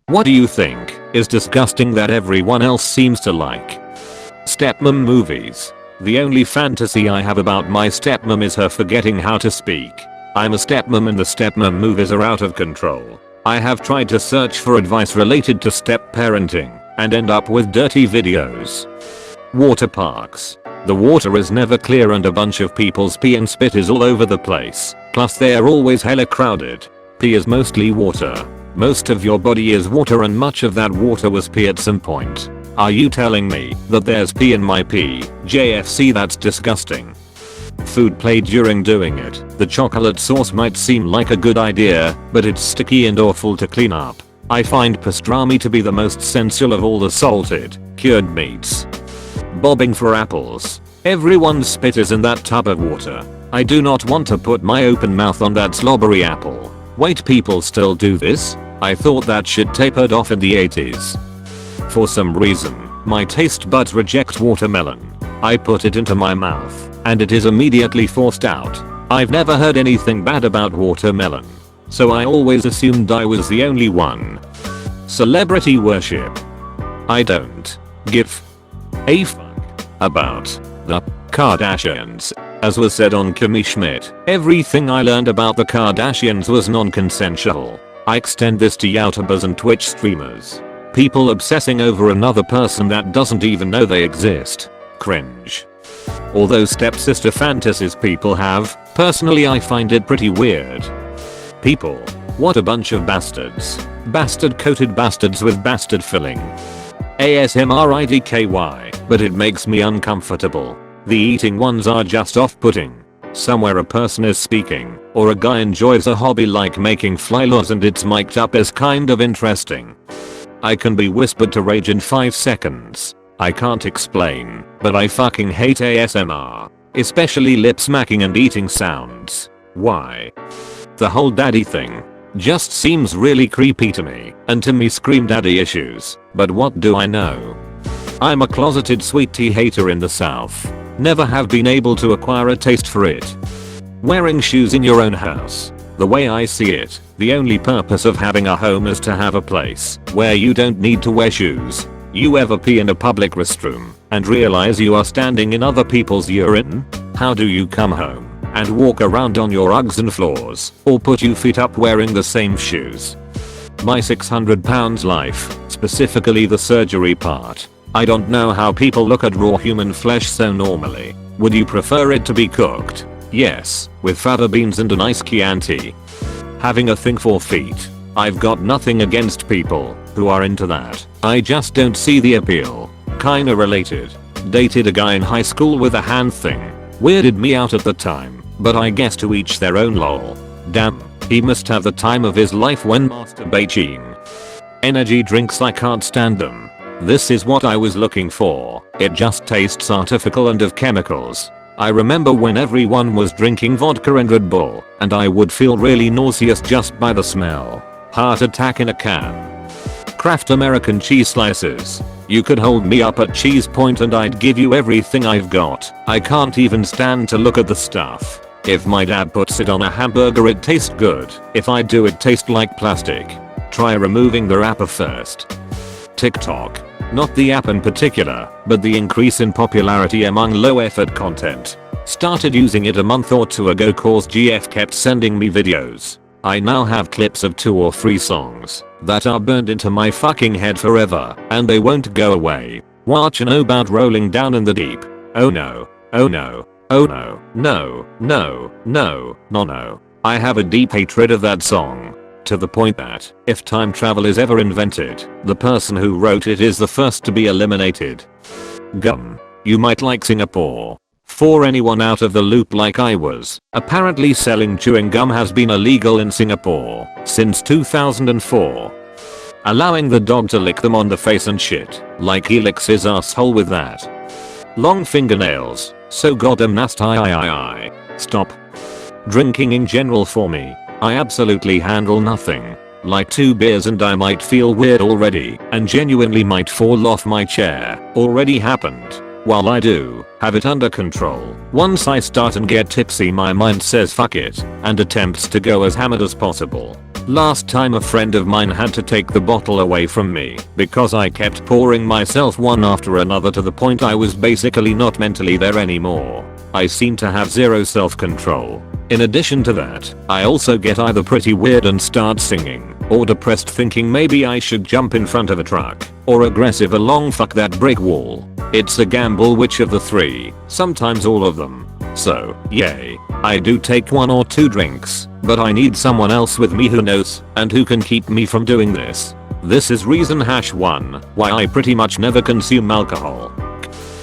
What do you think is disgusting that everyone else seems to like? Stepmom movies. The only fantasy I have about my stepmom is her forgetting how to speak. I'm a stepmom and the stepmom movies are out of control. I have tried to search for advice related to step parenting and end up with dirty videos. Water parks. The water is never clear and a bunch of people's pee and spit is all over the place. Plus they are always hella crowded. Pee is mostly water. Most of your body is water and much of that water was pee at some point. Are you telling me that there's pee in my pee? JFC, that's disgusting. Food played during doing it. The chocolate sauce might seem like a good idea, but it's sticky and awful to clean up. I find pastrami to be the most sensual of all the salted, cured meats. Bobbing for apples. Everyone's spit is in that tub of water. I do not want to put my open mouth on that slobbery apple. Wait, people still do this? I thought that shit tapered off in the 80s. For some reason, my taste buds reject watermelon. I put it into my mouth, and it is immediately forced out. I've never heard anything bad about watermelon, so I always assumed I was the only one. Celebrity worship. I don't give a fuck about the Kardashians. As was said on Kimmy Schmidt, everything I learned about the Kardashians was non-consensual. I extend this to YouTubers and Twitch streamers. People obsessing over another person that doesn't even know they exist. Cringe. Although stepsister fantasies people have, personally I find it pretty weird. People. What a bunch of bastards. Bastard coated bastards with bastard filling. ASMRIDKY, but it makes me uncomfortable. The eating ones are just off-putting. Somewhere a person is speaking, or a guy enjoys a hobby like making fly lures and it's mic'd up as kind of interesting. I can be whispered to rage in 5 seconds. I can't explain, but I fucking hate ASMR. Especially lip smacking and eating sounds. Why? The whole daddy thing just seems really creepy to me, and to me scream daddy issues, but what do I know? I'm a closeted sweet tea hater in the south. Never have been able to acquire a taste for it. Wearing shoes in your own house. The way I see it, the only purpose of having a home is to have a place where you don't need to wear shoes. You ever pee in a public restroom and realize you are standing in other people's urine? How do you come home and walk around on your Uggs and floors, or put your feet up wearing the same shoes? My 600 pounds life, specifically the surgery part. I don't know how people look at raw human flesh so normally. Would you prefer it to be cooked? Yes, with fava beans and a nice Chianti. Having a thing for feet. I've got nothing against people who are into that. I just don't see the appeal. Kinda related. Dated a guy in high school with a hand thing. Weirded me out at the time, but I guess to each their own, lol. Damn, he must have the time of his life when masturbating. Energy drinks, I can't stand them. This is what I was looking for. It just tastes artificial and of chemicals. I remember when everyone was drinking vodka and Red Bull, and I would feel really nauseous just by the smell. Heart attack in a can. Kraft American cheese slices. You could hold me up at Cheese Point and I'd give you everything I've got. I can't even stand to look at the stuff. If my dad puts it on a hamburger it tastes good. If I do it tastes like plastic. Try removing the wrapper first. TikTok. Not the app in particular, but the increase in popularity among low effort content. Started using it a month or 2 ago cause GF kept sending me videos. I now have clips of 2 or 3 songs that are burned into my fucking head forever, and they won't go away. Watch and about rolling down in the deep. Oh no. Oh no. Oh no. No. No. No. No no. I have a deep hatred of that song. To the point that, if time travel is ever invented, the person who wrote it is the first to be eliminated. Gum. You might like Singapore. For anyone out of the loop like I was, apparently selling chewing gum has been illegal in Singapore since 2004. Allowing the dog to lick them on the face and shit, like he licks his asshole with that. Long fingernails, so goddamn nasty. Stop. Drinking in general for me. I absolutely handle nothing. Like 2 beers and I might feel weird already and genuinely might fall off my chair. Already happened. While I do have it under control, once I start and get tipsy my mind says fuck it and attempts to go as hammered as possible. Last time a friend of mine had to take the bottle away from me because I kept pouring myself one after another to the point I was basically not mentally there anymore. I seem to have zero self-control. In addition to that, I also get either pretty weird and start singing, or depressed thinking maybe I should jump in front of a truck, or aggressive along fuck that brick wall. It's a gamble which of the three, sometimes all of them. So, yay. I do take 1 or 2 drinks, but I need someone else with me who knows and who can keep me from doing this. This is reason #1 why I pretty much never consume alcohol.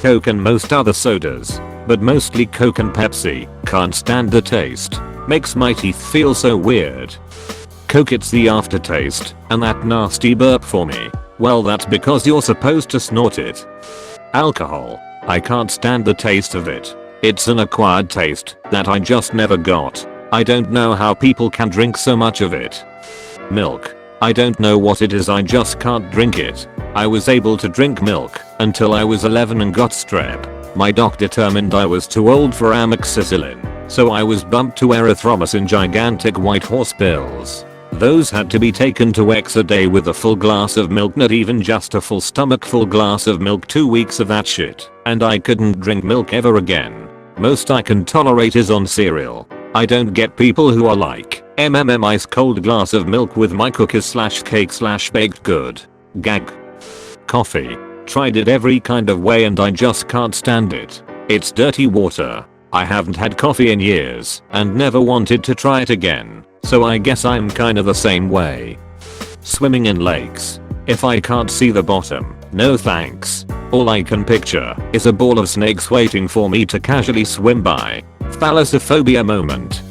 Coke and most other sodas, but mostly Coke and Pepsi, can't stand the taste. Makes my teeth feel so weird. Coke, it's the aftertaste and that nasty burp for me. Well, that's because you're supposed to snort it. Alcohol, I can't stand the taste of it. It's an acquired taste that I just never got. I don't know how people can drink so much of it. Milk, I don't know what it is, I just can't drink it. I was able to drink milk until I was 11 and got strep. My doc determined I was too old for amoxicillin, so I was bumped to erythromycin gigantic white horse pills. Those had to be taken 2x a day with a full glass of milk, not even just a full stomach full glass of milk, 2 weeks of that shit, and I couldn't drink milk ever again. Most I can tolerate is on cereal. I don't get people who are like, ice cold glass of milk with my cookies/cake/baked good. Gag. Coffee. Tried it every kind of way and I just can't stand it. It's dirty water. I haven't had coffee in years and never wanted to try it again, so I guess I'm kinda the same way. Swimming in lakes. If I can't see the bottom, no thanks. All I can picture is a ball of snakes waiting for me to casually swim by. Thalassophobia moment.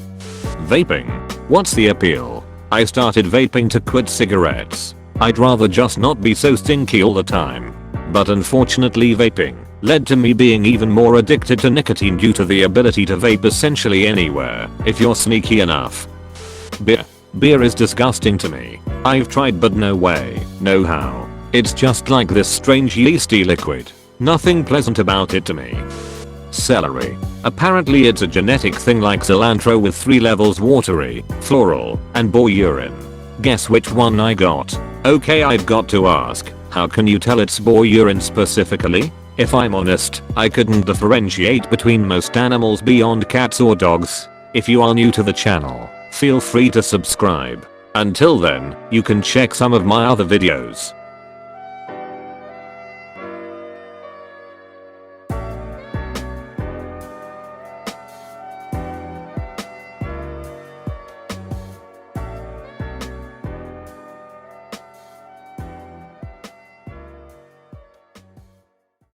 Vaping. What's the appeal? I started vaping to quit cigarettes. I'd rather just not be so stinky all the time. But unfortunately vaping led to me being even more addicted to nicotine due to the ability to vape essentially anywhere if you're sneaky enough. Beer. Beer is disgusting to me. I've tried but no way, no how. It's just like this strange yeasty liquid. Nothing pleasant about it to me. Celery. Apparently it's a genetic thing like cilantro with 3 levels: watery, floral, and boar urine. Guess which one I got? Okay, I've got to ask, how can you tell it's boar urine specifically? If I'm honest, I couldn't differentiate between most animals beyond cats or dogs. If you are new to the channel, feel free to subscribe. Until then, you can check some of my other videos.